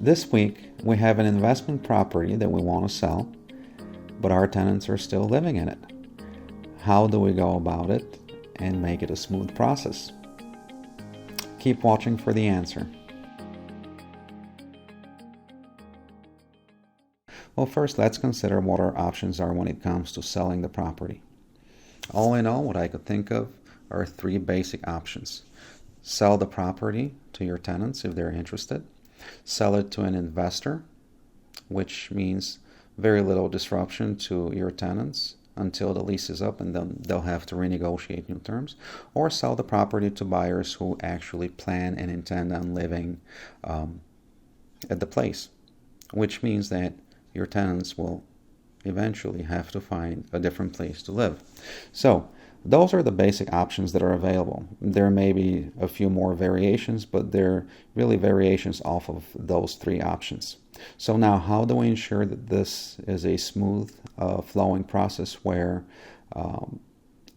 This week, we have an investment property that we want to sell, but our tenants are still living in it. How do we go about it and make it a smooth process? Keep watching for the answer. Well, first, let's consider what our options are when it comes to selling the property. All in all, what I could think of are three basic options. Sell the property to your tenants if they're interested. Sell it to an investor, which means very little disruption to your tenants until the lease is up, and then they'll have to renegotiate new terms. Or sell the property to buyers who actually plan and intend on living at the place, which means that your tenants will eventually have to find a different place to live. So those are the basic options that are available. There may be a few more variations, but they're really variations off of those three options. So now, how do we ensure that this is a smooth flowing process where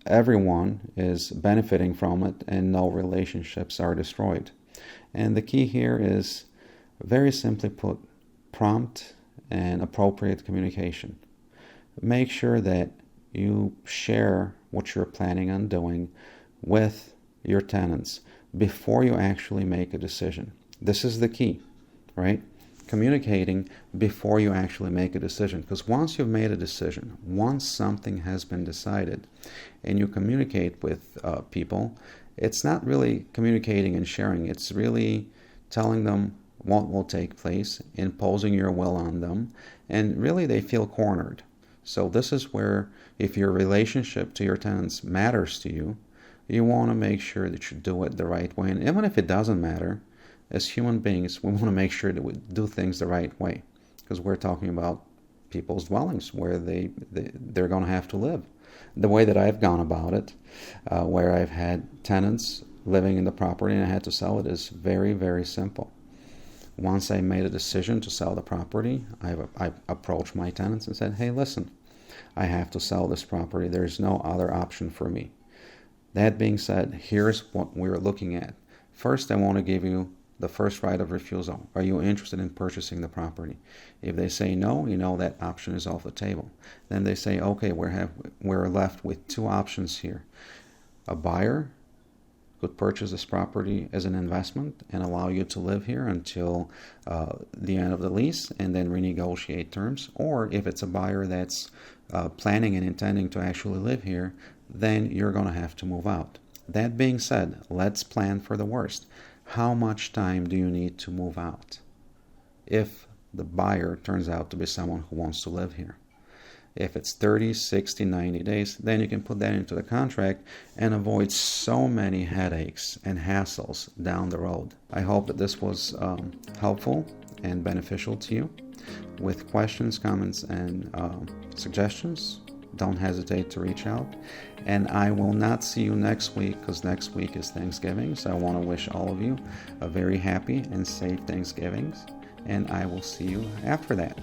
everyone is benefiting from it and no relationships are destroyed? And the key here is, very simply put, prompt and appropriate communication. Make sure that you share what you're planning on doing with your tenants before you actually make a decision. This is the key, right? Communicating before you actually make a decision. Because once you've made a decision, once something has been decided, and you communicate with people, it's not really communicating and sharing. It's really telling them what will take place, imposing your will on them, and really they feel cornered. So this is where, if your relationship to your tenants matters to you, you want to make sure that you do it the right way. And even if it doesn't matter, as human beings, we want to make sure that we do things the right way, because we're talking about people's dwellings where they're going to have to live. The way that I've gone about it, where I've had tenants living in the property and I had to sell it, is very, very simple. Once I made a decision to sell the property, I approached my tenants and said, hey, listen, I have to sell this property. There's no other option for me. That being said, here's what we're looking at. First, I want to give you the first right of refusal. Are you interested in purchasing the property? If they say no, you know that option is off the table. Then they say, okay, we're left with two options here. A buyer could purchase this property as an investment and allow you to live here until the end of the lease and then renegotiate terms. Or if it's a buyer that's planning and intending to actually live here, then you're going to have to move out. That being said, let's plan for the worst. How much time do you need to move out if the buyer turns out to be someone who wants to live here? If it's 30, 60, 90 days, then you can put that into the contract and avoid so many headaches and hassles down the road. I hope that this was helpful and beneficial to you. With questions, comments, and suggestions, don't hesitate to reach out. And I will not see you next week, because next week is Thanksgiving. So I want to wish all of you a very happy and safe Thanksgiving. And I will see you after that.